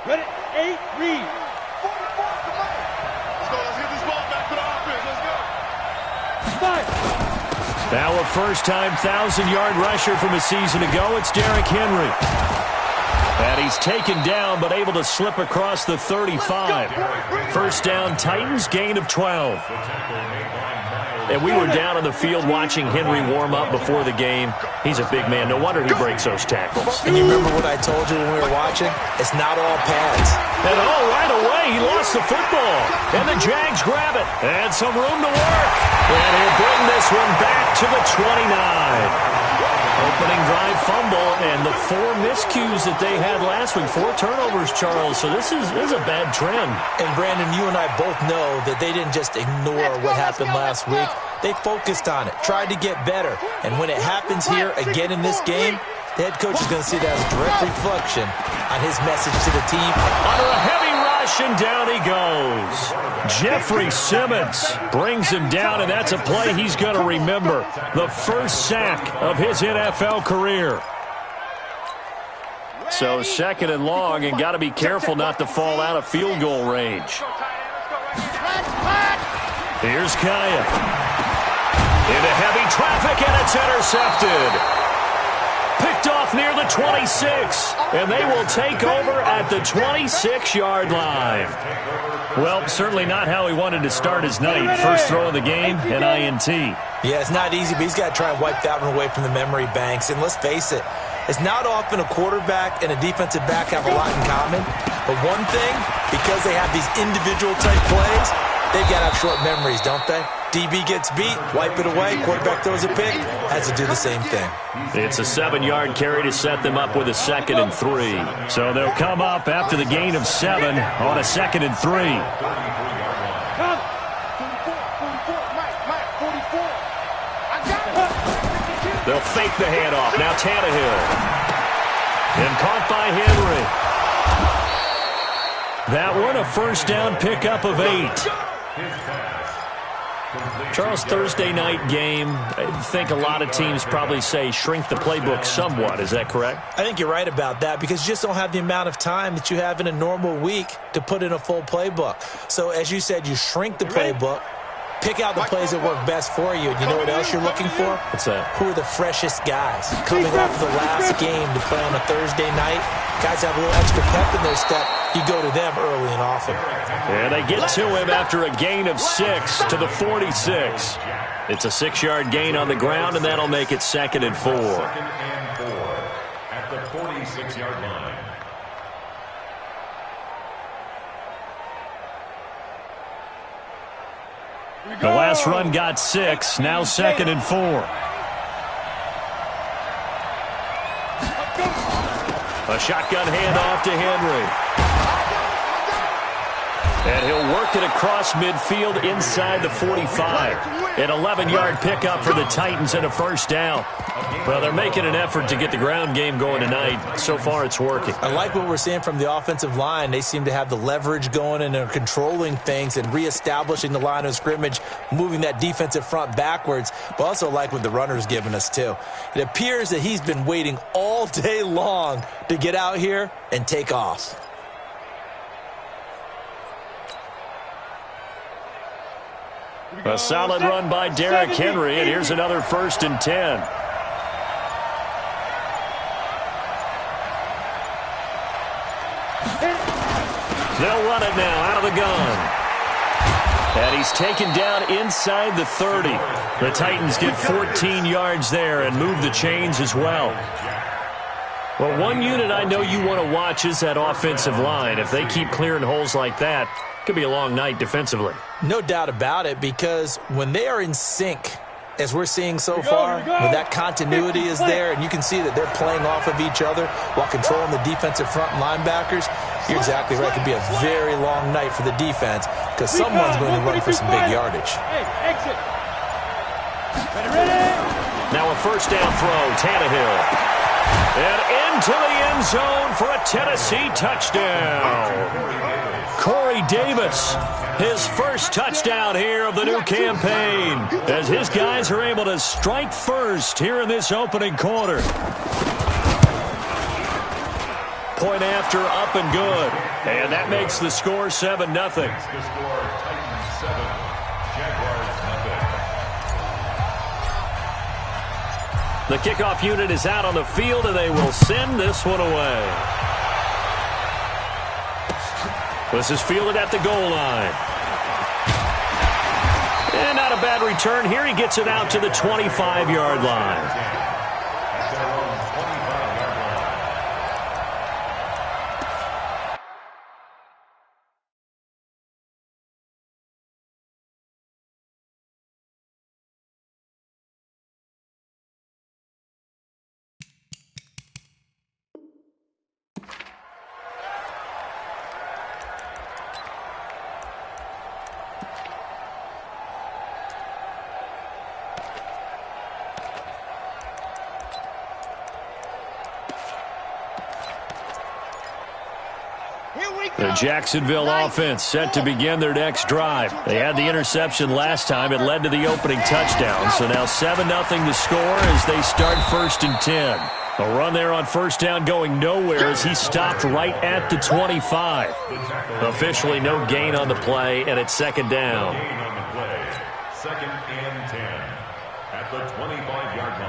Ready? 8, read. Let's get this ball back to the offense. Let's go. 5. Now a first-time 1,000-yard rusher from a season ago. It's Derrick Henry. And he's taken down but able to slip across the 35. First down, Titans, gain of 12. And we were down on the field watching Henry warm up before the game. He's a big man. No wonder he breaks those tackles. And you remember what I told you when we were watching? It's not all pads. And right away, he lost the football. And the Jags grab it. And some room to work. And he'll bring this one back to the 29. Opening drive fumble, and the 4 miscues that they had last week. 4 turnovers, Charles. So this is a bad trend. And, Brandon, you and I both know that they didn't just ignore what happened last week. They focused on it, tried to get better. And when it happens here again in this game, the head coach is going to see that as a direct reflection on his message to the team. Under a heavy rush, and down he goes. Jeffrey Simmons brings him down, and that's a play he's going to remember. The first sack of his NFL career. So second and long, and got to be careful not to fall out of field goal range. Here's Kaya. Into heavy traffic, and it's intercepted. Picked off near the 26, and they will take over at the 26-yard line. Well, certainly not how he wanted to start his night. First throw of the game, an INT. Yeah, it's not easy, but he's got to try and wipe that one away from the memory banks. And let's face it, it's not often a quarterback and a defensive back have a lot in common. But one thing, because they have these individual type plays, they've got to have short memories, don't they? DB gets beat, wipe it away, quarterback throws a pick, has to do the same thing. It's a 7-yard carry to set them up with a 2nd and 3. So they'll come up after the gain of 7 on a 2nd and 3. They'll fake the handoff. Now Tannehill. And caught by Henry. That one a first down pickup of 8. Charles, Thursday night game, I think a lot of teams probably say shrink the playbook somewhat. Is that correct? I think you're right about that because you just don't have the amount of time that you have in a normal week to put in a full playbook. So as you said, you shrink the playbook, pick out the plays that work best for you. And you know what else you're looking for? What's that? Who are the freshest guys coming off the last game to play on a Thursday night? Guys have a little extra pep in their step. You go to them early and often. And they get to him after a gain of 6 to the 46. It's a 6-yard gain on the ground, and that'll make it 2nd and 4. At the 46-yard line. The last run got 6, now 2nd and 4. A shotgun handoff to Henry. And he'll work it across midfield inside the 45. An 11-yard pickup for the Titans and a first down. Well, they're making an effort to get the ground game going tonight. So far, it's working. I like what we're seeing from the offensive line. They seem to have the leverage going and they're controlling things and reestablishing the line of scrimmage, moving that defensive front backwards. But also like what the runner's giving us, too. It appears that he's been waiting all day long to get out here and take off. A solid run by Derrick Henry, and here's another 1st and 10. They'll run it now out of the gun. And he's taken down inside the 30. The Titans get 14 yards there and move the chains as well. Well, one unit I know you want to watch is that offensive line. If they keep clearing holes like that, it could be a long night defensively. No doubt about it, because when they are in sync, as we're seeing so far, when that continuity is there, and you can see that they're playing off of each other while controlling the defensive front linebackers, you're exactly right. It could be a very long night for the defense because someone's going to run for some big yardage. Now a first down throw, Tannehill. And into the end zone for a Tennessee touchdown. Corey Davis, his first touchdown here of the new campaign, as his guys are able to strike first here in this opening quarter. point after, up and good. And that makes the score 7-0. The score, Titans 7, Jaguars nothing. The kickoff unit is out on the field, and they will send this one away. This is fielded at the goal line. And not a bad return here. He gets it out to the 25-yard line. The Jacksonville offense set to begin their next drive. They had the interception last time. It led to the opening touchdown. So now 7-0 the score as they start 1st and 10. A run there on first down going nowhere as he stopped right at the 25. Officially no gain on the play, and it's 2nd down. Gain on the play. 2nd and 10 at the 25-yard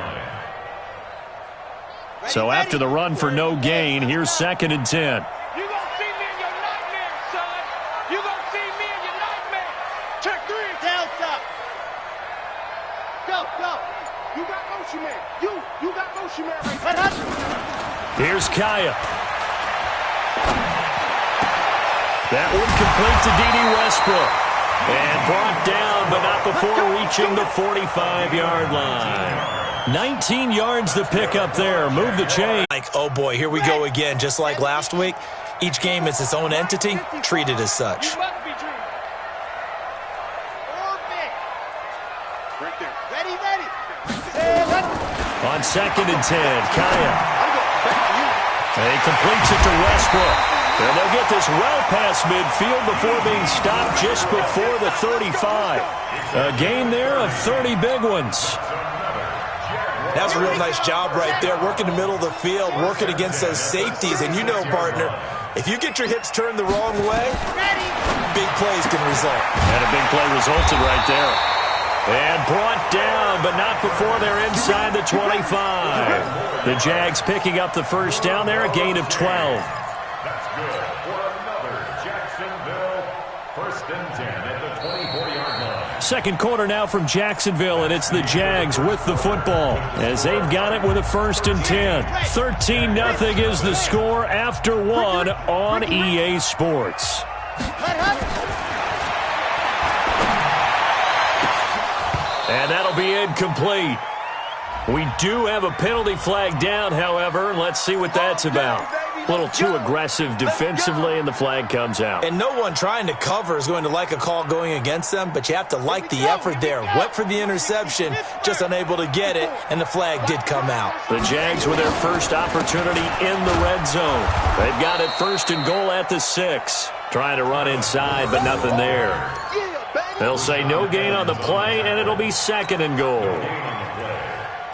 line. So after the run for no gain, here's 2nd and 10. Here's Kaya. That one complete to D.D. Westbrook. And brought down, but not before reaching the 45-yard line. 19 yards to pick up there. Move the chain. Oh, boy, here we go again. Just like last week, each game is its own entity, treated as such. On 2nd and 10, Kaya. And he completes it to Westbrook. And they'll get this well past midfield before being stopped just before the 35. A gain there of 30 big ones. That's a real nice job right there, working the middle of the field, working against those safeties. And you know, partner, if you get your hips turned the wrong way, big plays can result. And a big play resulted right there. And brought down, but not before they're inside the 25. The Jags picking up the first down there, a gain of 12. That's good for another Jacksonville 1st and 10 at the 24-yard line. Second quarter now from Jacksonville, and it's the Jags with the football as they've got it with a 1st and 10. 13-0 is the score after one on EA Sports. And that'll be incomplete. We do have a penalty flag down, however. Let's see what that's about. A little too aggressive defensively, and the flag comes out. And no one trying to cover is going to like a call going against them, but you have to like the effort there. Went for the interception, just unable to get it, and the flag did come out. The Jags with their first opportunity in the red zone. They've got it 1st and goal at the 6. Trying to run inside, but nothing there. They'll say no gain on the play, and it'll be 2nd and goal.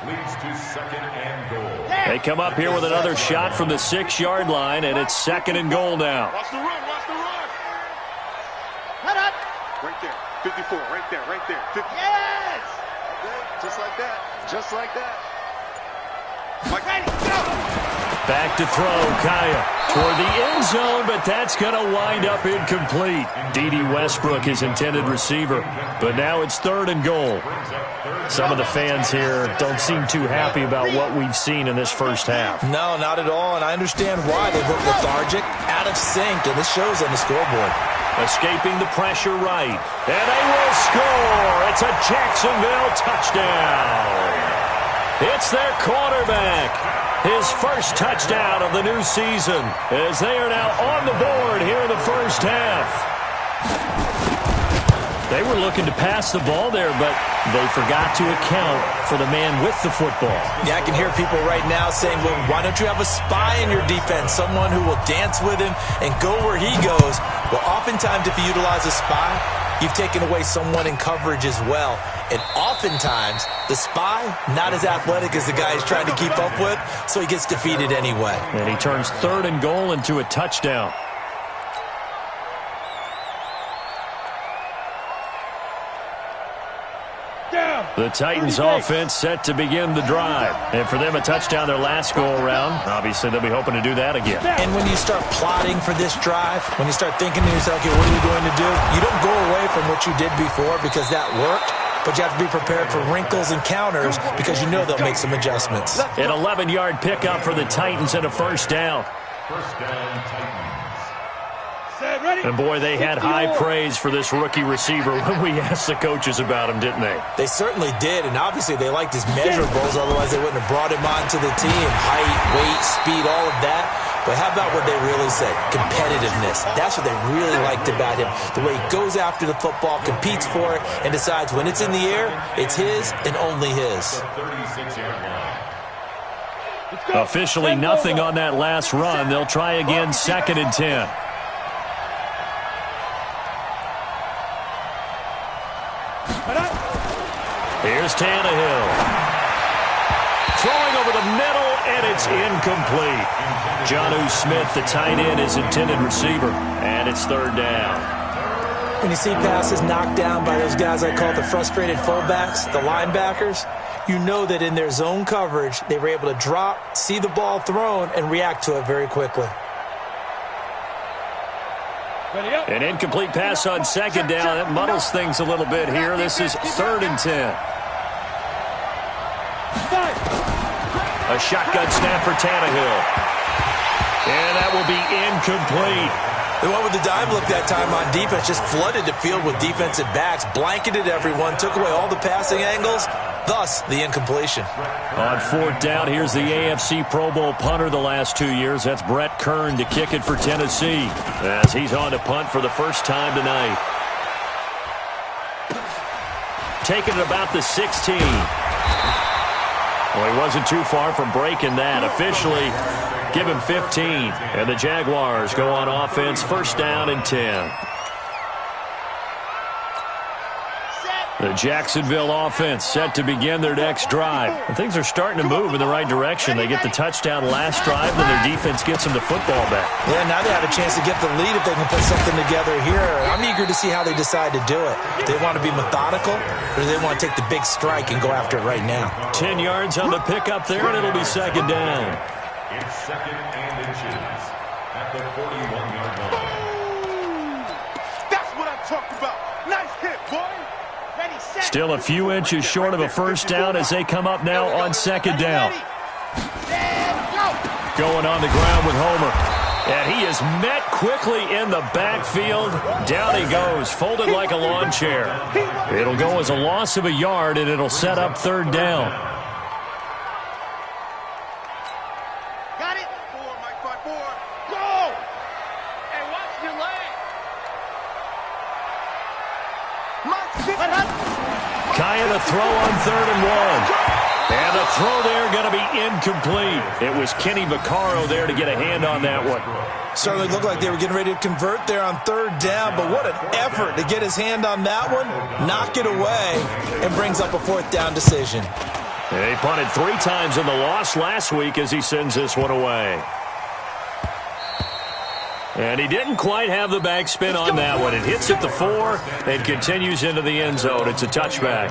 Leads to 2nd and goal. They come up here with another shot from the 6-yard line, and it's 2nd and goal now. Watch the run, watch the run. Right there, 54, right there, right there. 50. Yes! Okay, just like that, just like that. Mike, go! Back to throw, Kaya toward the end zone, but that's going to wind up incomplete. D.D. Westbrook, his intended receiver, but now it's 3rd and goal. Some of the fans here don't seem too happy about what we've seen in this first half. No, not at all, and I understand why. They look lethargic, out of sync, and this shows on the scoreboard. Escaping the pressure right, and they will score. It's a Jacksonville touchdown. It's their quarterback. His first touchdown of the new season as they are now on the board here in the first half. They were looking to pass the ball there, but they forgot to account for the man with the football. Yeah, I can hear people right now saying, well, why don't you have a spy in your defense, someone who will dance with him and go where he goes? Well, oftentimes if you utilize a spy, you've taken away someone in coverage as well. And oftentimes, the spy, not as athletic as the guy he's trying to keep up with, so he gets defeated anyway. And he turns 3rd and goal into a touchdown. The Titans offense set to begin the drive. And for them, a touchdown their last go-around. Obviously, they'll be hoping to do that again. And when you start plotting for this drive, when you start thinking to yourself, okay, what are you going to do? You don't go away from what you did before because that worked, but you have to be prepared for wrinkles and counters because you know they'll make some adjustments. An 11-yard pickup for the Titans and a first down. First down, Titans. And, boy, they had high praise for this rookie receiver when we asked the coaches about him, didn't they? They certainly did, and obviously they liked his measurables, otherwise they wouldn't have brought him onto the team. Height, weight, speed, all of that. But how about what they really said? Competitiveness. That's what they really liked about him. The way he goes after the football, competes for it, and decides when it's in the air, it's his and only his. Officially nothing on that last run. They'll try again, 2nd and 10. Here's Tannehill. Throwing over the middle, and it's incomplete. Jonnu Smith, the tight end, is intended receiver, and it's 3rd down. When you see passes knocked down by those guys I call the frustrated fullbacks, the linebackers, you know that in their zone coverage, they were able to drop, see the ball thrown, and react to it very quickly. An incomplete pass on 2nd down. That muddles things a little bit here. This is 3rd and 10. A shotgun snap for Tannehill. And that will be incomplete. They went with the dime look that time on defense, just flooded the field with defensive backs, blanketed everyone, took away all the passing angles, thus the incompletion. On 4th down, here's the AFC Pro Bowl punter the last 2 years. That's Brett Kern to kick it for Tennessee, as he's on to punt for the first time tonight. Taking it about the 16. Well, he wasn't too far from breaking that. Officially, give him 15. And the Jaguars go on offense, 1st down and 10. The Jacksonville offense set to begin their next drive. And things are starting to move in the right direction. They get the touchdown last drive, then their defense gets them the football back. Yeah, now they have a chance to get the lead if they can put something together here. I'm eager to see how they decide to do it. Do they want to be methodical, or do they want to take the big strike and go after it right now? 10 yards on the pickup there, and it'll be 2nd down. It's 2nd and inches at the 41-yard line. That's what I'm talking about. Nice hit, boy. Still a few inches short of a first down as they come up now on 2nd down. Going on the ground with Homer. And he is met quickly in the backfield. Down he goes, folded like a lawn chair. It'll go as a loss of a yard, and it'll set up 3rd down. Got it. 4, Mike 5, 4. Go! Hey, watch your leg. Kaya to throw on 3rd and 1. And the throw there going to be incomplete. It was Kenny Vaccaro there to get a hand on that one. Certainly looked like they were getting ready to convert there on 3rd down, but what an effort to get his hand on that one, knock it away, and brings up a 4th down decision. He punted 3 times in the loss last week as he sends this one away. And he didn't quite have the backspin on that one. It hits at the 4 and continues into the end zone. It's a touchback.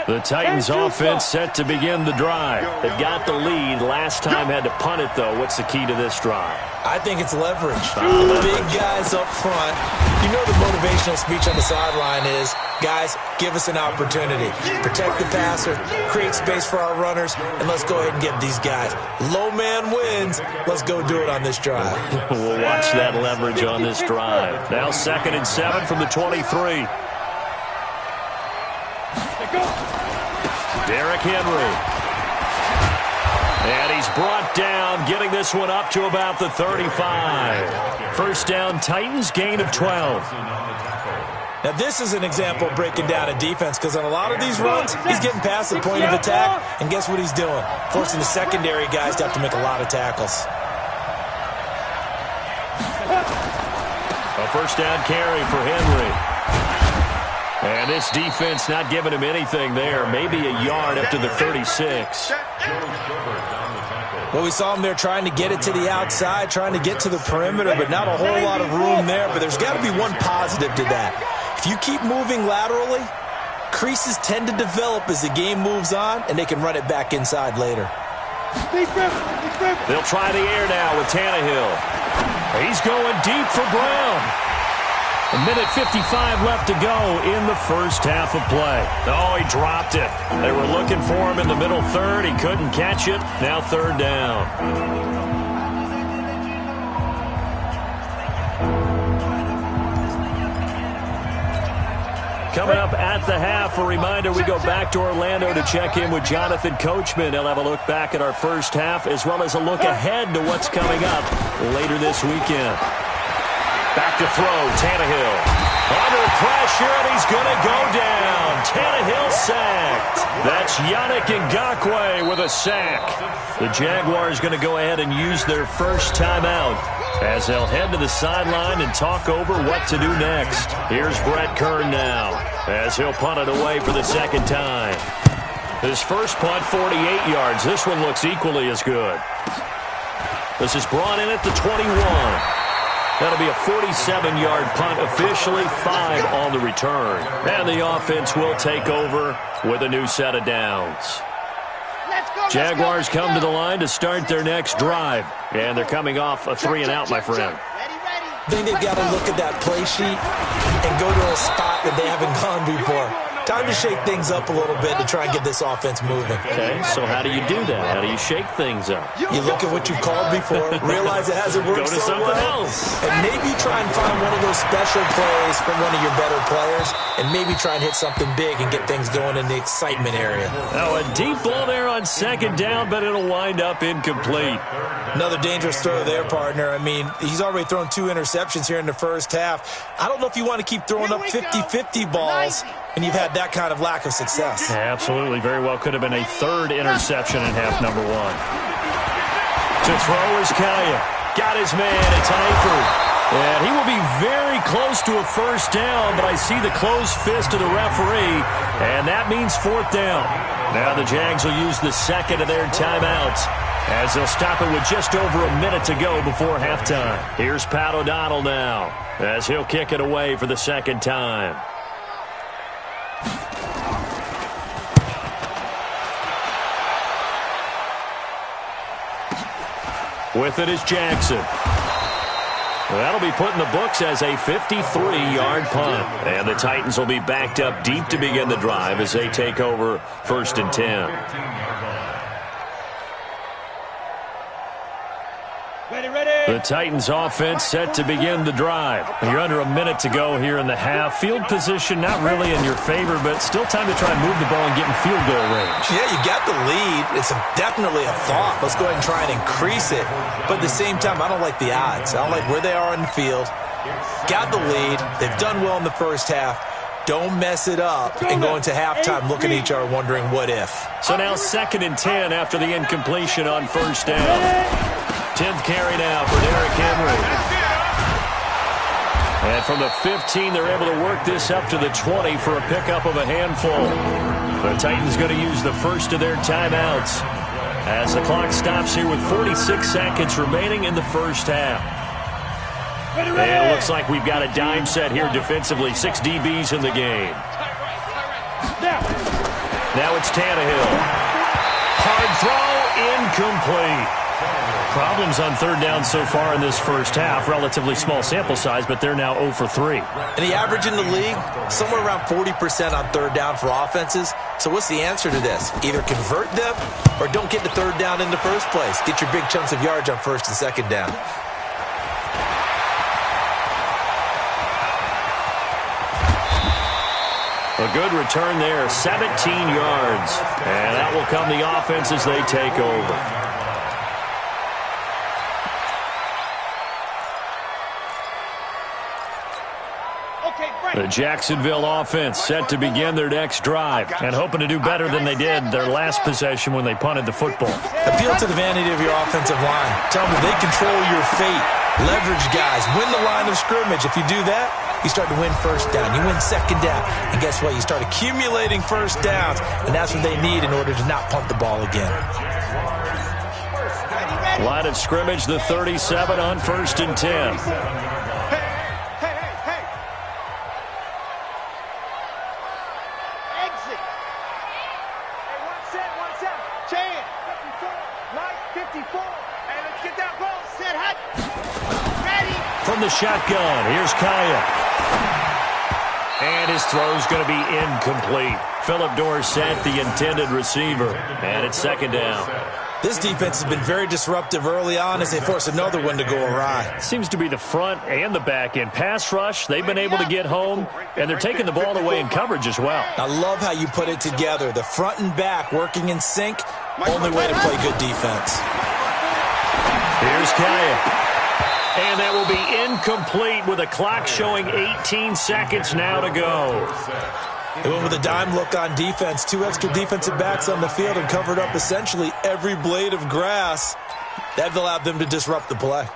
The Titans offense set to begin the drive. They've got the lead. Last time had to punt it, though. What's the key to this drive? I think it's leverage. The big guys up front. You know the motivational speech on the sideline is, guys, give us an opportunity. Protect the passer, create space for our runners, and let's go ahead and get these guys. Low man wins. Let's go do it on this drive. We'll watch that leverage on this drive. Now 2nd and 7 from the 23. Derrick Henry. And he's brought down, getting this one up to about the 35. First down, Titans, gain of 12. Now, this is an example of breaking down a defense because on a lot of these runs, he's getting past the point of attack, and guess what he's doing? Forcing the secondary guys to have to make a lot of tackles. A first down carry for Henry. And this defense not giving him anything there. Maybe a yard up to the 36. Well, we saw him there trying to get it to the outside, trying to get to the perimeter, but not a whole lot of room there. But there's got to be one positive to that. If you keep moving laterally, creases tend to develop as the game moves on, and they can run it back inside later. They'll try the air now with Tannehill. He's going deep for Brown. A minute 55 left to go in the first half of play. Oh, he dropped it. They were looking for him in the middle third. He couldn't catch it. Now third down. Coming up at the half, a reminder, we go back to Orlando to check in with Jonathan Coachman. He'll have a look back at our first half as well as a look ahead to what's coming up later this weekend. Back to throw, Tannehill. Under pressure, and he's going to go down. Tannehill sacked. That's Yannick Ngakoue with a sack. The Jaguars going to go ahead and use their first timeout as they'll head to the sideline and talk over what to do next. Here's Brett Kern now as he'll punt it away for the second time. His first punt, 48 yards. This one looks equally as good. This is brought in at the 21. That'll be a 47-yard punt, officially 5 on the return. And the offense will take over with a new set of downs. Jaguars come to the line to start their next drive. And they're coming off a 3-and-out, my friend. I think they've got to look at that play sheet and go to a spot that they haven't gone before. Time to shake things up a little bit to try and get this offense moving. Okay, so how do you do that? How do you shake things up? You look at what you called before, realize it hasn't worked Go to something else. And maybe try and find one of those special plays from one of your better players, and maybe try and hit something big and get things going in the excitement area. Oh, a deep ball there on second down, but it'll wind up incomplete. Another dangerous throw there, partner. I mean, he's already thrown 2 interceptions here in the first half. I don't know if you want to keep throwing up 50-50 balls, and you've had that kind of lack of success. Yeah, absolutely. Very well could have been a third interception in half number 1. To throw is Kaya. Got his man. It's Eifert. And he will be very close to a first down, but I see the closed fist of the referee, and that means fourth down. Now the Jags will use the second of their timeouts as they'll stop it with just over a minute to go before halftime. Here's Pat O'Donnell now as he'll kick it away for the second time. With it is Jackson. That'll be put in the books as a 53-yard punt. And the Titans will be backed up deep to begin the drive as they take over first and 10. The Titans offense set to begin the drive. You're under a minute to go here in the half. Field position not really in your favor, but still time to try and move the ball and get in field goal range. Yeah, you got the lead. It's definitely a thought. Let's go ahead and try and increase it. But at the same time, I don't like the odds. I don't like where they are in the field. Got the lead. They've done well in the first half. Don't mess it up and go into halftime looking at each other wondering what if. So now second and 10 after the incompletion on first down. 10th carry now for Derrick Henry. And from the 15, they're able to work this up to the 20 for a pickup of a handful. The Titans going to use the first of their timeouts as the clock stops here with 46 seconds remaining in the first half. And it looks like we've got a dime set here defensively. 6 DBs in the game. Now it's Tannehill. Hard throw, incomplete. Problems on third down so far in this first half. Relatively small sample size, but they're now 0 for 3. And the average in the league, somewhere around 40% on third down for offenses. So what's the answer to this? Either convert them or don't get the third down in the first place. Get your big chunks of yards on first and second down. A good return there, 17 yards. And that will come the offense as they take over. The Jacksonville offense set to begin their next drive and hoping to do better than they did their last possession when they punted the football. Appeal to the vanity of your offensive line. Tell them they control your fate. Leverage guys. Win the line of scrimmage. If you do that, you start to win first down. You win second down. And guess what? You start accumulating first downs, and that's what they need in order to not punt the ball again. Line of scrimmage, the 37 on 1st and 10. From the shotgun, here's Kaya. And his throw's going to be incomplete. Phillip Dorsett, the intended receiver. And it's 2nd down. This defense has been very disruptive early on as they force another one to go awry. Seems to be the front and the back end. Pass rush, they've been able to get home, and they're taking the ball away in coverage as well. I love how you put it together. The front and back working in sync. Only way to play good defense. Here's Kaya. And that will be incomplete with a clock showing 18 seconds now to go. They went with a dime look on defense. 2 extra defensive backs on the field and covered up essentially every blade of grass. That allowed them to disrupt the play.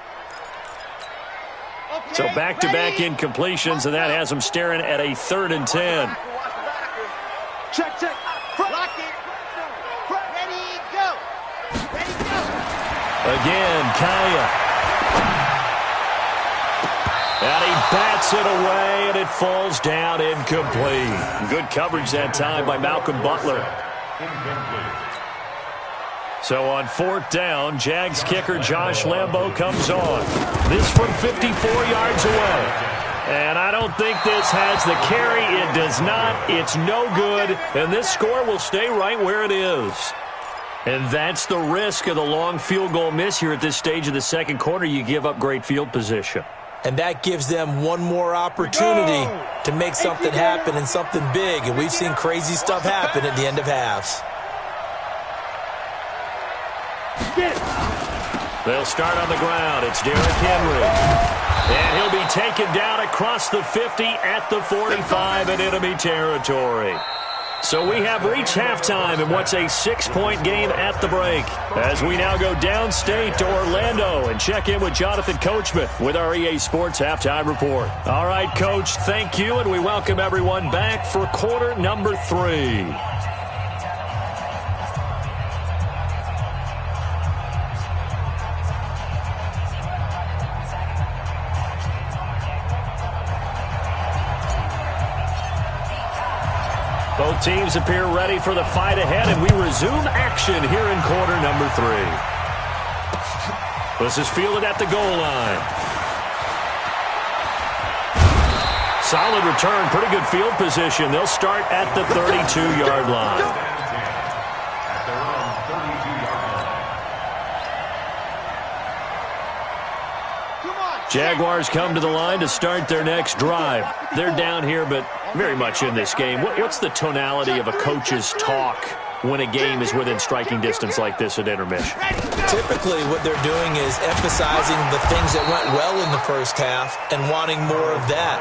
So back-to-back incompletions, and that has them staring at a 3rd and 10. Check. Lock it. Ready, go. Again, Kaya. And he bats it away, and it falls down incomplete. Good coverage that time by Malcolm Butler. So on 4th down, Jags kicker Josh Lambo comes on. This from 54 yards away. And I don't think this has the carry. It does not. It's no good. And this score will stay right where it is. And that's the risk of the long field goal miss here at this stage of the 2nd quarter. You give up great field position. And that gives them one more opportunity to make something happen and something big. And we've seen crazy stuff happen at the end of halves. They'll start on the ground. It's Derrick Henry. And he'll be taken down across the 50 at the 45 in enemy territory. So we have reached halftime in what's a 6-point game at the break. As we now go downstate to Orlando and check in with Jonathan Coachman with our EA Sports Halftime Report. All right, Coach, thank you, and we welcome everyone back for quarter number 3. Both teams appear ready for the fight ahead, and we resume action here in quarter number 3. This is fielded at the goal line. Solid return, pretty good field position. They'll start at the 32-yard line. Jaguars come to the line to start their next drive. They're down here, but very much in this game. What's the tonality of a coach's talk when a game is within striking distance like this at intermission? Typically, what they're doing is emphasizing the things that went well in the first half and wanting more of that.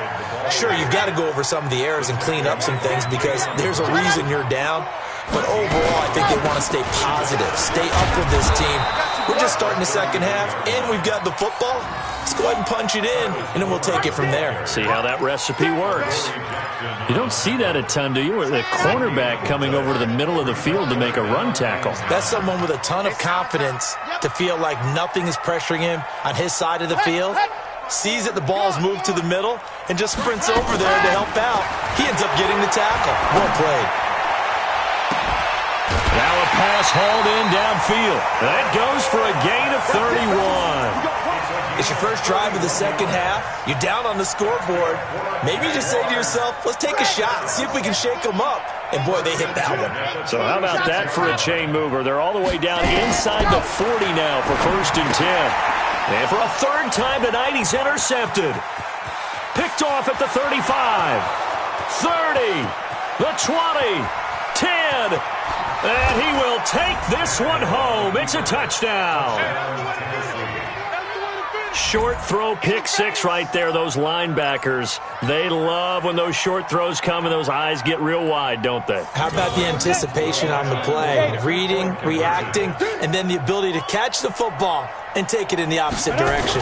Sure, you've got to go over some of the errors and clean up some things because there's a reason you're down. But overall, I think they want to stay positive, stay up with this team. We're just starting the second half, and we've got the football. Let's go ahead and punch it in, and then we'll take it from there. See how that recipe works. You don't see that a ton, do you? With a cornerback coming over to the middle of the field to make a run tackle. That's someone with a ton of confidence to feel like nothing is pressuring him on his side of the field. Sees that the ball's moved to the middle and just sprints over there to help out. He ends up getting the tackle. Well played. Now a pass hauled in downfield. That goes for a gain of 31. It's your first drive of the second half. You're down on the scoreboard. Maybe you just say to yourself, let's take a shot, see if we can shake them up. And, boy, they hit that one. So how about that for a chain mover? They're all the way down inside the 40 now for 1st and 10. And for a 3rd time tonight, he's intercepted. Picked off at the 35, 30, the 20, 10. And he will take this one home. It's a touchdown. Short throw pick six right there. Those linebackers, they love when those short throws come and those eyes get real wide, don't they? How about the anticipation on the play? Reading, reacting, and then the ability to catch the football and take it in the opposite direction.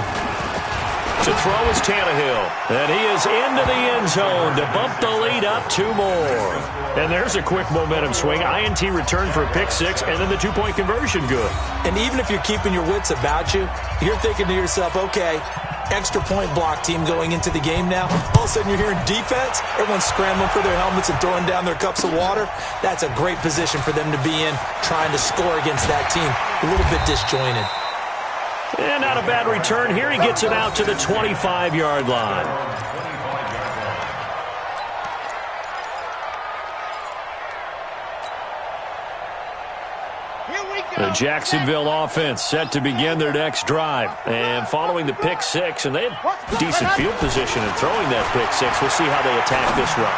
To throw is Tannehill, and he is into the end zone to bump the lead up 2 more. And there's a quick momentum swing. INT return for a pick six, and then the 2-point conversion good. And even if you're keeping your wits about you, you're thinking to yourself, okay, extra point block team going into the game now. All of a sudden you're hearing defense, everyone's scrambling for their helmets and throwing down their cups of water. That's a great position for them to be in, trying to score against that team. A little bit disjointed. And not a bad return here. He gets it out to the 25-yard line. The Jacksonville offense set to begin their next drive. And following the pick six, and they had decent field position in throwing that pick six. We'll see how they attack this run.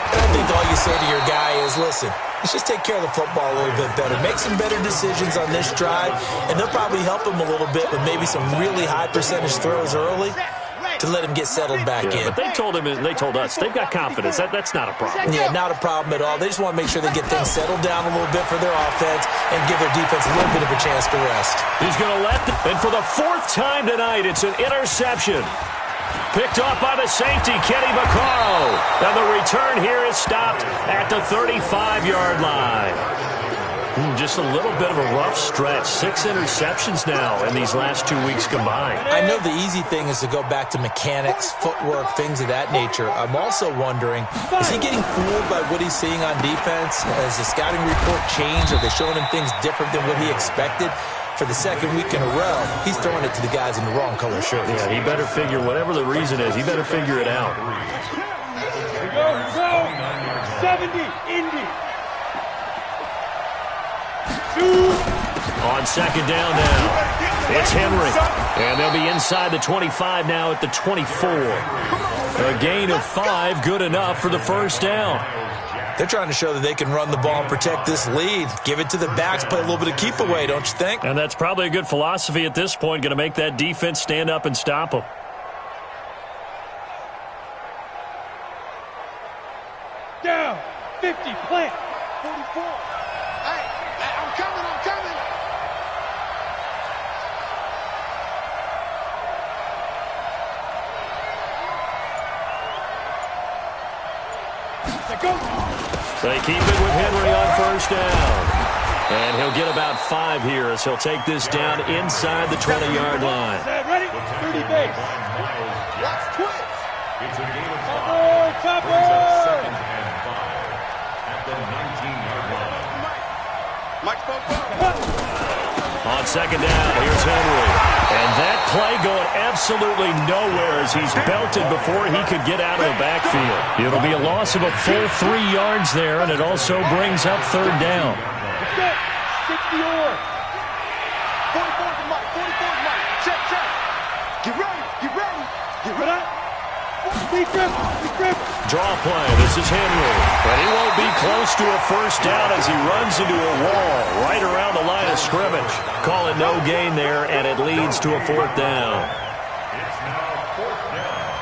And I think all you say to your guy is, listen, let's just take care of the football a little bit better. Make some better decisions on this drive, and they'll probably help him a little bit with maybe some really high percentage throws early to let him get settled back in. But they told him, and they told us, they've got confidence. That's not a problem. Yeah, not a problem at all. They just want to make sure they get things settled down a little bit for their offense and give their defense a little bit of a chance to rest. He's going to and for the 4th time tonight, it's an interception. Picked off by the safety, Kenny Vaccaro. And the return here is stopped at the 35-yard line. Just a little bit of a rough stretch. 6 interceptions now in these last 2 weeks combined. I know the easy thing is to go back to mechanics, footwork, things of that nature. I'm also wondering, is he getting fooled by what he's seeing on defense? Has the scouting report changed? Are they showing him things different than what he expected? For the 2nd week in a row, he's throwing it to the guys in the wrong color shirts. Yeah, he better figure, whatever the reason is, he better figure it out. Here we go. 70, Indy. 2. On 2nd down now, it's Henry. And they'll be inside the 25 now at the 24. A gain of 5, good enough for the 1st down. They're trying to show that they can run the ball and protect this lead. Give it to the backs, play a little bit of keep away, don't you think? And that's probably a good philosophy at this point, going to make that defense stand up and stop them. Down. 50, plant. 44. Hey, I'm coming. Go. They keep it with Henry on 1st down. And he'll get about 5 here as he'll take this down inside the 20-yard line. Ready? 30 base. Watch twist. It's a game of 5. Topper. Brings up 2nd and 5 at the 19-yard line. Mike spoke. On 2nd down, here's Henry. And that play going absolutely nowhere as he's belted before he could get out of the backfield. It'll be a loss of a full 3 yards there, and it also brings up 3rd down. 60 or. 44 to Mike. Check. Get ready. Be grip. Draw play. This is Henry. And he won't be close to a 1st down as he runs into a wall right around the line of scrimmage. Call it no gain there, and it leads to a 4th down. It's now 4th down.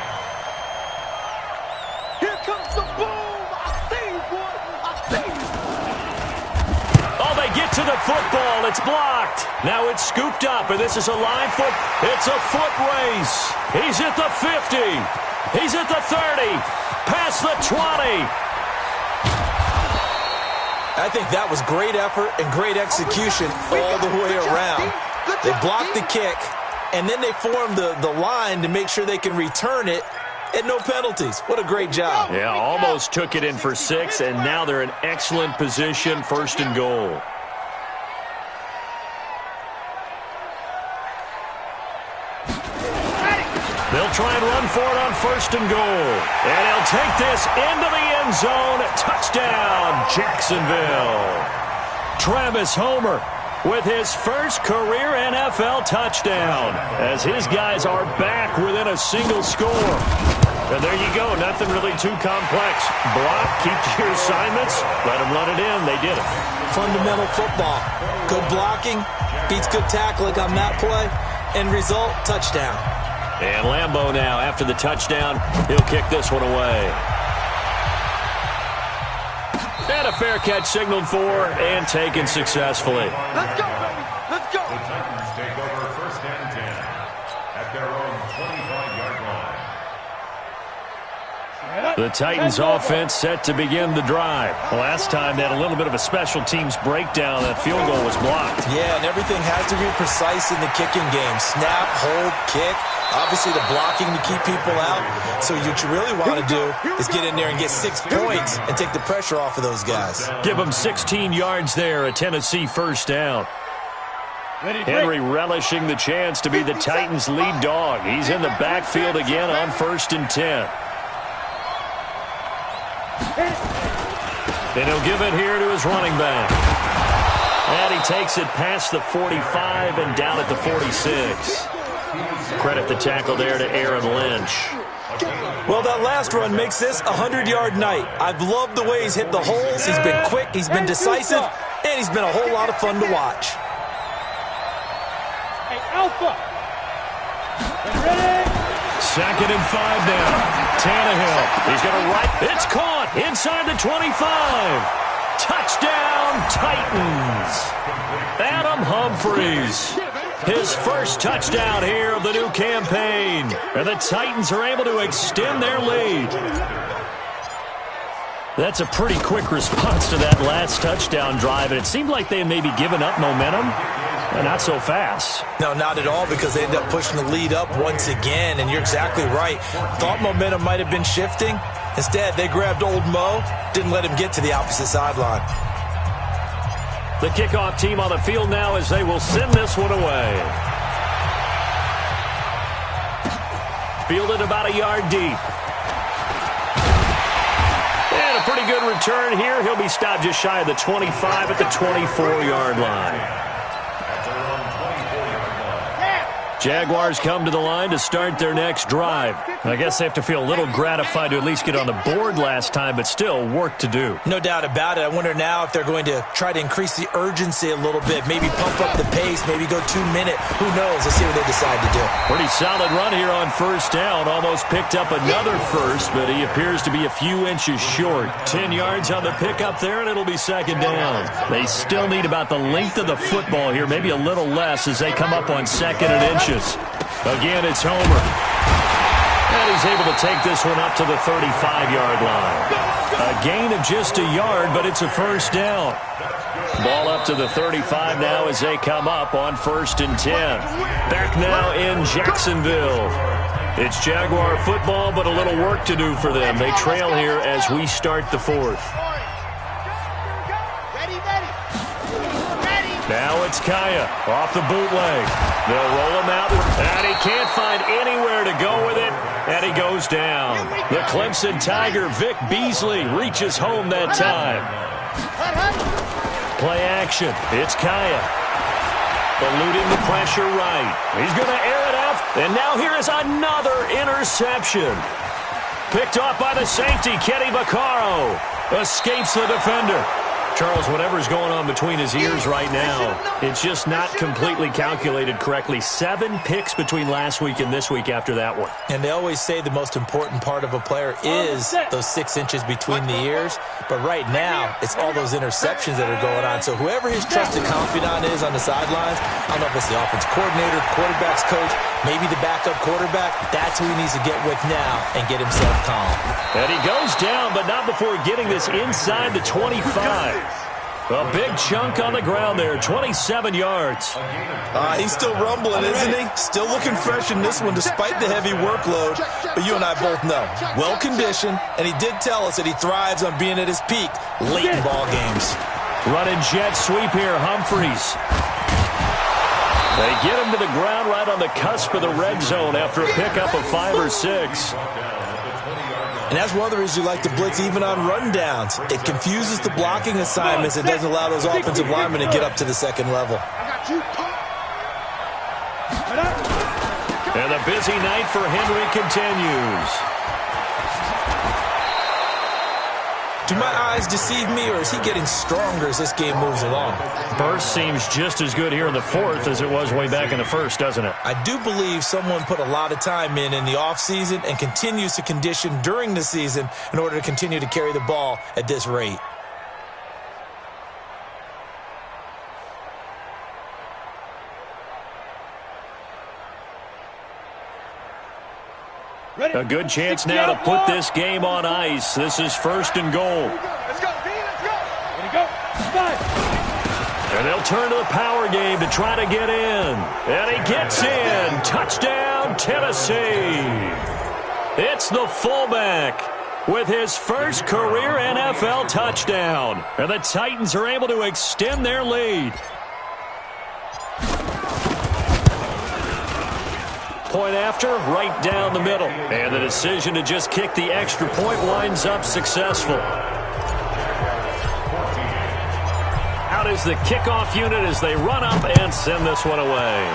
Here comes the boom. I see you, boy. I see you. Oh, they get to the football. It's blocked. Now it's scooped up, and this is a line foot. It's a foot race. He's at the 50. He's at the 30. Past the 20. I think that was great effort and great execution all the way around. They blocked the kick, and then they formed the line to make sure they can return it and no penalties. What a great job. Yeah, almost took it in for 6, and now they're in excellent position, 1st and goal. They'll try and run for it on 1st and goal. And he'll take this into the end zone. Touchdown, Jacksonville. Travis Homer with his first career NFL touchdown as his guys are back within a single score. And there you go. Nothing really too complex. Block, keep to your assignments, let them run it in. They did it. Fundamental football. Good blocking beats good tackling on that play. End result, touchdown. And Lambeau now, after the touchdown, he'll kick this one away. And a fair catch signaled for and taken successfully. Let's go, baby. Let's go. The Titans take over 1st and 10 at their own 25-yard line. The Titans offense set to begin the drive. Last time they had a little bit of a special teams breakdown. That field goal was blocked. Yeah, and everything has to be precise in the kicking game. Snap, hold, kick. Obviously the blocking to keep people out. So what you really want to do is get in there and get 6 points and take the pressure off of those guys. Give them 16 yards there, a Tennessee first down. Henry relishing the chance to be the Titans' lead dog. He's in the backfield again on 1st and 10. And he'll give it here to his running back. And he takes it past the 45 and down at the 46. Credit the tackle there to Aaron Lynch. Well, that last run makes this a 100-yard night. I've loved the way he's hit the holes. He's been quick, he's been decisive, and he's been a whole lot of fun to watch. Hey, Alpha. Ready? 2nd and 5 now. Tannehill. He's going to right. It's caught inside the 25. Touchdown, Titans. Adam Humphries. His first touchdown here of the new campaign. And the Titans are able to extend their lead. That's a pretty quick response to that last touchdown drive. And it seemed like they had maybe given up momentum. Not so fast. No, not at all, because they ended up pushing the lead up once again, and you're exactly right. Thought momentum might have been shifting. Instead, they grabbed old Mo, didn't let him get to the opposite sideline. The kickoff team on the field now as they will send this one away. Fielded about a yard deep. And a pretty good return here. He'll be stopped just shy of the 25 at the 24-yard line. Jaguars come to the line to start their next drive. I guess they have to feel a little gratified to at least get on the board last time, but still work to do. No doubt about it. I wonder now if they're going to try to increase the urgency a little bit, maybe pump up the pace, maybe go 2-minute. Who knows? Let's see what they decide to do. Pretty solid run here on 1st down. Almost picked up another first, but he appears to be a few inches short. 10 yards on the pickup there, and it'll be 2nd down. They still need about the length of the football here, maybe a little less as they come up on 2nd and inches. Again, it's Homer. And he's able to take this one up to the 35-yard line. A gain of just a yard, but it's a first down. Ball up to the 35 now as they come up on 1st and 10. Back now in Jacksonville. It's Jaguar football, but a little work to do for them. They trail here as we start the 4th. Now it's Kaya off the bootleg. They'll roll him out, and he can't find anywhere to go with it, and he goes down. The Clemson Tiger, Vic Beasley, reaches home that time. Play action. It's Kaya. Eluding the pressure right. He's going to air it out, and now here is another interception. Picked off by the safety, Kenny Vaccaro. Escapes the defender. Charles, whatever's going on between his ears right now, it's just not completely calculated correctly. 7 picks between last week and this week after that one. And they always say the most important part of a player is those 6 inches between the ears. But right now, it's all those interceptions that are going on. So whoever his trusted confidant is on the sidelines, I don't know if it's the offense coordinator, quarterback's coach, maybe the backup quarterback, that's who he needs to get with now and get himself calm. And he goes down, but not before getting this inside the 25. A big chunk on the ground there, 27 yards. He's still rumbling, isn't he? Still looking fresh in this one despite the heavy workload. But you and I both know, well-conditioned, and he did tell us that he thrives on being at his peak late in ball games. Running jet sweep here, Humphries. They get him to the ground right on the cusp of the red zone after a pickup of 5 or 6. And that's one of the reasons you like to blitz even on rundowns. It confuses the blocking assignments. It doesn't allow those offensive linemen to get up to the second level. And the busy night for Henry continues. Do my eyes deceive me, or is he getting stronger as this game moves along? Burst seems just as good here in the fourth as it was way back in the first, doesn't it? I do believe someone put a lot of time in the offseason and continues to condition during the season in order to continue to carry the ball at this rate. A good chance now to put this game on ice. This is first and goal. Let's go, D, let's go. Ready, go. 5. And they'll turn to the power game to try to get in. And he gets in. Touchdown, Tennessee. It's the fullback with his first career NFL touchdown. And the Titans are able to extend their lead. Point after, right down the middle. And the decision to just kick the extra point winds up successful. Out is the kickoff unit as they run up and send this one away.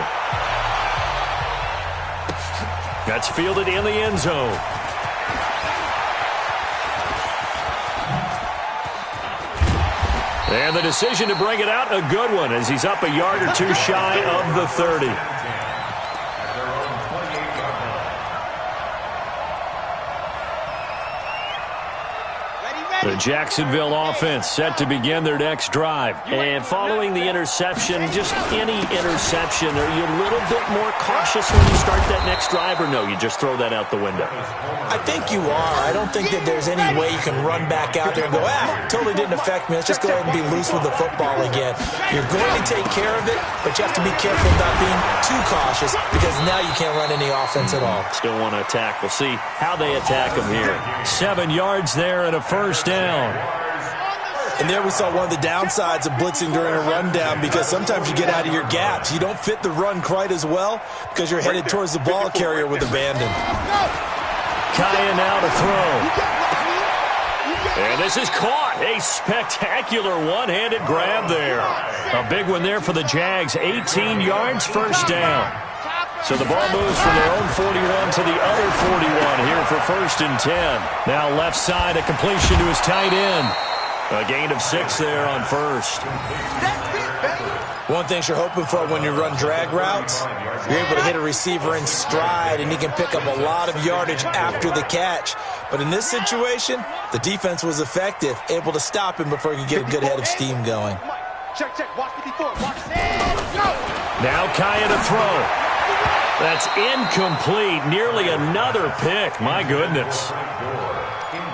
That's fielded in the end zone. And the decision to bring it out, a good one, as he's up a yard or two shy of the 30. The Jacksonville offense set to begin their next drive. And following the interception, just any interception, are you a little bit more cautious when you start that next drive, or no, you just throw that out the window? I think you are. I don't think that there's any way you can run back out there and go, totally didn't affect me. Let's just go ahead and be loose with the football again. You're going to take care of it, but you have to be careful about being too cautious because now you can't run any offense at all. Still want to attack. We'll see how they attack them here. 7 yards there and a first down. And there we saw one of the downsides of blitzing during a rundown, because sometimes you get out of your gaps. You don't fit the run quite as well because you're headed towards the ball carrier with abandon. Kaya now to throw. And this is caught. A spectacular one-handed grab there. A big one there for the Jags. 18 yards, first down. So the ball moves from their own 41 to the other 41 here for first and 10. Now left side, a completion to his tight end. A gain of 6 there on first. One thing you're hoping for when you run drag routes, you're able to hit a receiver in stride, and he can pick up a lot of yardage after the catch. But in this situation, the defense was effective, able to stop him before he could get a good head of steam going. Check, watch 54, watch go! Now Kaya to throw. That's incomplete. Nearly another pick. My goodness.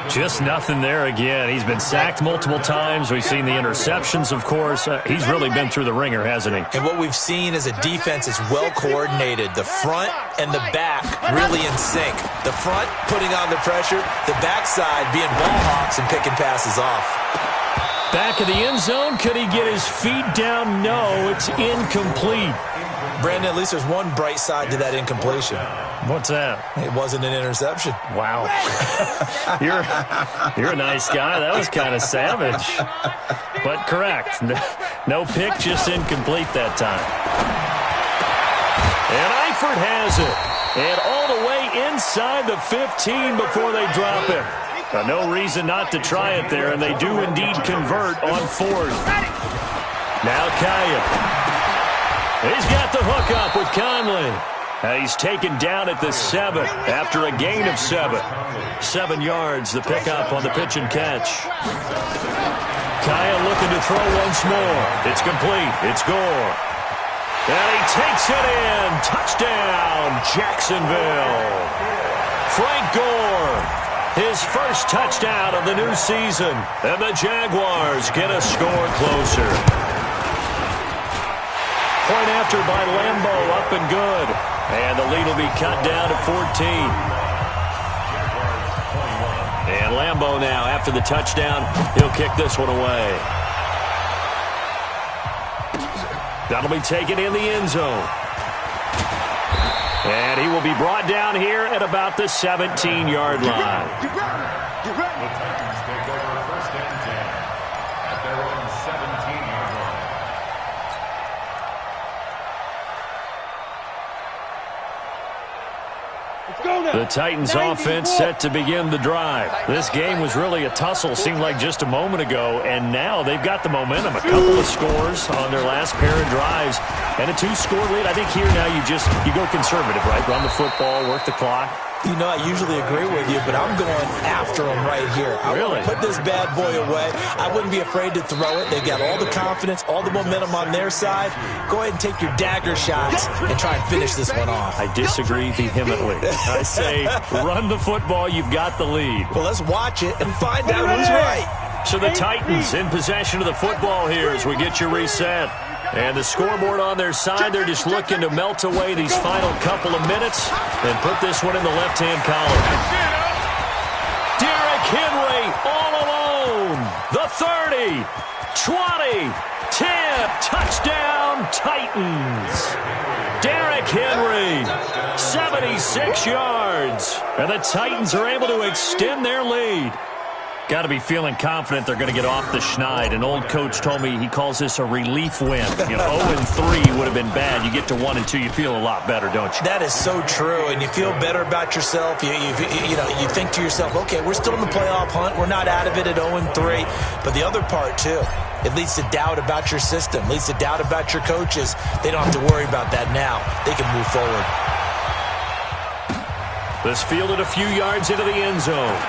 Just nothing there again. He's been sacked multiple times. We've seen the interceptions, of course. He's really been through the ringer, hasn't he? And what we've seen is a defense that's well coordinated. The front and the back really in sync. The front putting on the pressure. The backside being ball hawks and picking passes off. Back of the end zone. Could he get his feet down? No, it's incomplete. Brandon, at least there's one bright side to that incompletion. What's that? It wasn't an interception. Wow. You're a nice guy. That was kind of savage. But correct. No pick, just incomplete that time. And Eifert has it. And all the way inside the 15 before they drop it. No reason not to try it there, and they do indeed convert on fourth. Now Kaya. He's got the hook up with Conley. He's taken down at the 7 after a gain of 7. 7 yards, the pickup on the pitch and catch. Kaya looking to throw once more. It's complete. It's Gore. And he takes it in. Touchdown, Jacksonville. Frank Gore, his first touchdown of the new season. And the Jaguars get a score closer. Point after by Lambo, up and good. And the lead will be cut down to 14. And Lambo now, after the touchdown, he'll kick this one away. That'll be taken in the end zone. And he will be brought down here at about the 17-yard line. The Titans take over first and 10 at their own 17-yard line. Let's go now. The Titans offense set to begin the drive. This game was really a tussle, seemed like just a moment ago, and now they've got the momentum. A couple of scores on their last pair of drives and a 2-score lead. I think here now you go conservative, right? Run the football, work the clock. You know, I usually agree with you, but I'm going after them right here. I want to put this bad boy away. I wouldn't be afraid to throw it. They've got all the confidence, all the momentum on their side. Go ahead and take your dagger shots and try and finish this one off. I disagree vehemently. I say run the football. You've got the lead. Well, let's watch it and find out who's right. So the Titans in possession of the football here as we get you reset. And the scoreboard on their side, they're just looking to melt away these final couple of minutes and put this one in the left-hand column. Derrick Henry all alone. The 30, 20, 10, touchdown Titans. Derrick Henry, 76 yards. And the Titans are able to extend their lead. Got to be feeling confident they're going to get off the schneid. An old coach told me he calls this a relief win. 0-3 would have been bad. You get to 1-2, you feel a lot better, don't you? That is so true, and you feel better about yourself. You think to yourself, okay, we're still in the playoff hunt. We're not out of it at 0-3. But the other part, too, it leads to doubt about your system, leads to doubt about your coaches. They don't have to worry about that now. They can move forward. This fielded a few yards into the end zone.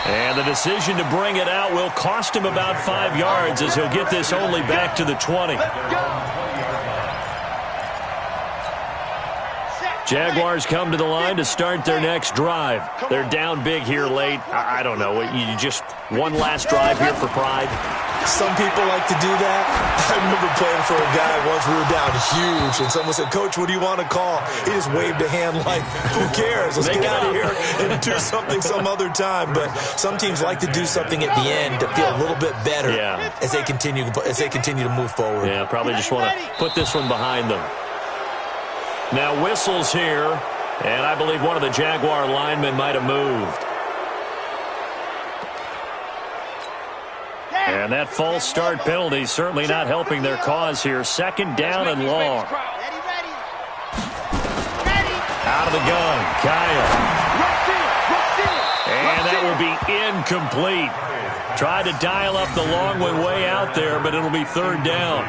And the decision to bring it out will cost him about 5 yards as he'll get this only back to the 20. Jaguars come to the line to start their next drive. They're down big here late. I don't know. You just one last drive here for pride? Some people like to do that. I remember playing for a guy once. We were down huge, and someone said, "Coach, what do you want to call?" He just waved a hand like, who cares? Let's get out of here and do something some other time. But some teams like to do something at the end to feel a little bit better as they continue to move forward. Yeah, probably just want to put this one behind them. Now whistles here, and I believe one of the Jaguar linemen might have moved. And that false start penalty certainly not helping their cause here. Second down and long. Out of the gun, Kyle. And that will be incomplete. Tried to dial up the long one way out there, but it'll be third down.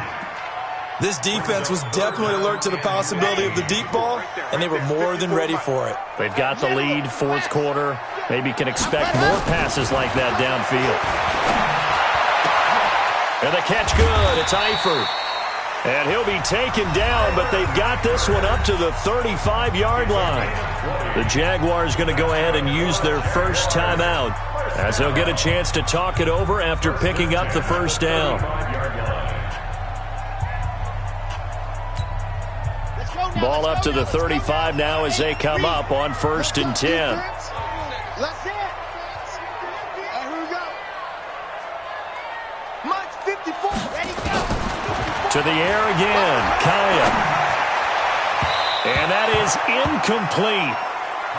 This defense was definitely alert to the possibility of the deep ball, and they were more than ready for it. They've got the lead, fourth quarter. Maybe can expect more passes like that downfield. And the catch good. It's Eifert. And he'll be taken down, but they've got this one up to the 35-yard line. The Jaguars going to go ahead and use their first timeout as they'll get a chance to talk it over after picking up the first down. Ball up to the 35 now as they come up on 1st and 10. That's it. Here we go. March 54. Ready, go. To the air again. Kaya. And that is incomplete.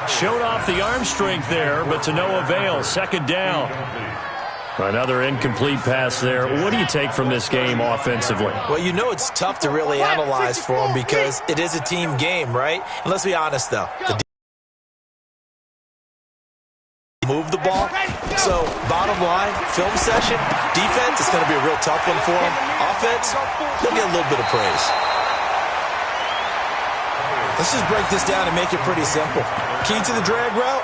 Showed off the arm strength there, but to no avail. Second down. Another incomplete pass there. What do you take from this game offensively? Well, you know it's tough to really analyze for them because it is a team game, right? And let's be honest, though. Move the ball. So, bottom line, film session, defense, it's going to be a real tough one for them. Offense, they'll get a little bit of praise. Let's just break this down and make it pretty simple. Key to the drag route,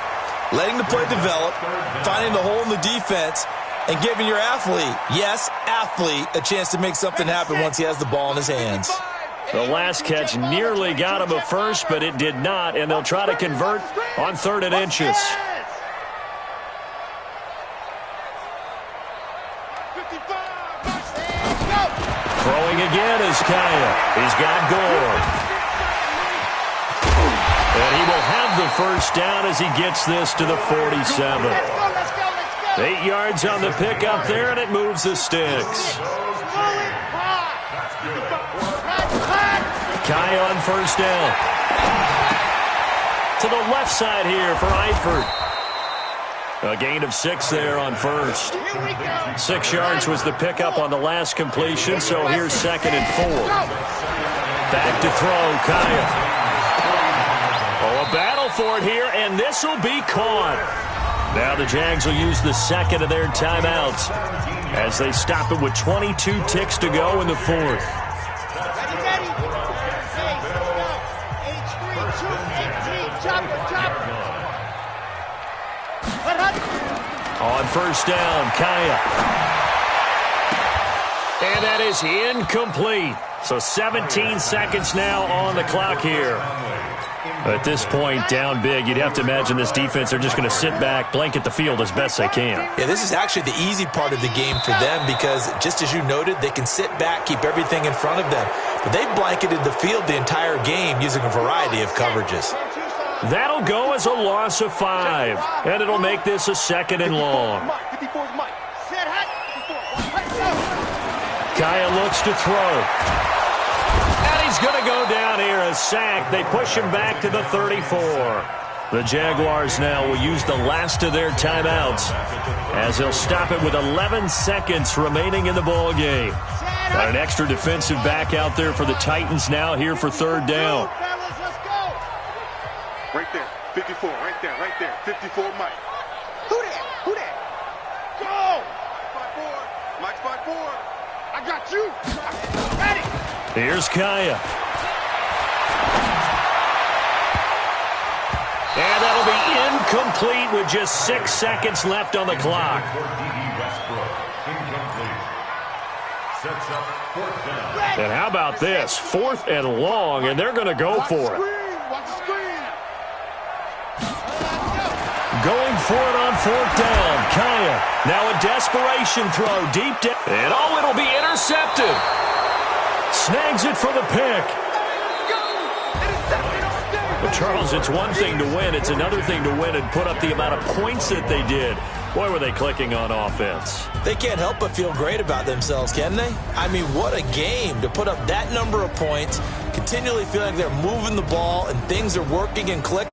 letting the play develop, finding the hole in the defense, and giving your athlete, yes, athlete, a chance to make something happen once he has the ball in his hands. The last catch nearly got him a first, but it did not, and they'll try to convert on 3rd and inches. Throwing again is Kaya. He's got Gore. And he will have the first down as he gets this to the 47. Let's go. 8 yards on the pickup there, and it moves the sticks. Kai on first down. To the left side here for Eifert. A gain of 6 there on first. 6 yards was the pickup on the last completion, so here's 2nd and 4. Back to throw, Kaya. Oh, a go for it here, and this will be caught. Now the Jags will use the second of their timeouts as they stop it with 22 ticks to go in the fourth. On first down, Kaya. And that is incomplete. So 17 seconds now on the clock here. At this point, down big, you'd have to imagine this defense, they're just going to sit back, blanket the field as best they can. Yeah, this is actually the easy part of the game for them because, just as you noted, they can sit back, keep everything in front of them. But they've blanketed the field the entire game using a variety of coverages. That'll go as a loss of 5, and it'll make this a second and long. Kaya looks to throw. And he's going to go down here, a sack. They push him back to the 34. The Jaguars now will use the last of their timeouts as they'll stop it with 11 seconds remaining in the ball game. Got an extra defensive back out there for the Titans now here for third down. Right there, 54, right there, 54, Mike. Who that? Go! 5-4, Mike's 5-4. I got you. Ready. Here's Kaya. And that'll be incomplete with just 6 seconds left on the clock. And how about this? 4th and long, and they're going to go for it. Watch the screen. Going for it on 4th down. Kaya. Now a desperation throw deep down. And it'll be intercepted. Snags it for the pick. But Charles, it's one thing to win. It's another thing to win and put up the amount of points that they did. Boy, were they clicking on offense. They can't help but feel great about themselves, can they? I mean, what a game to put up that number of points, continually feeling like they're moving the ball and things are working and clicking.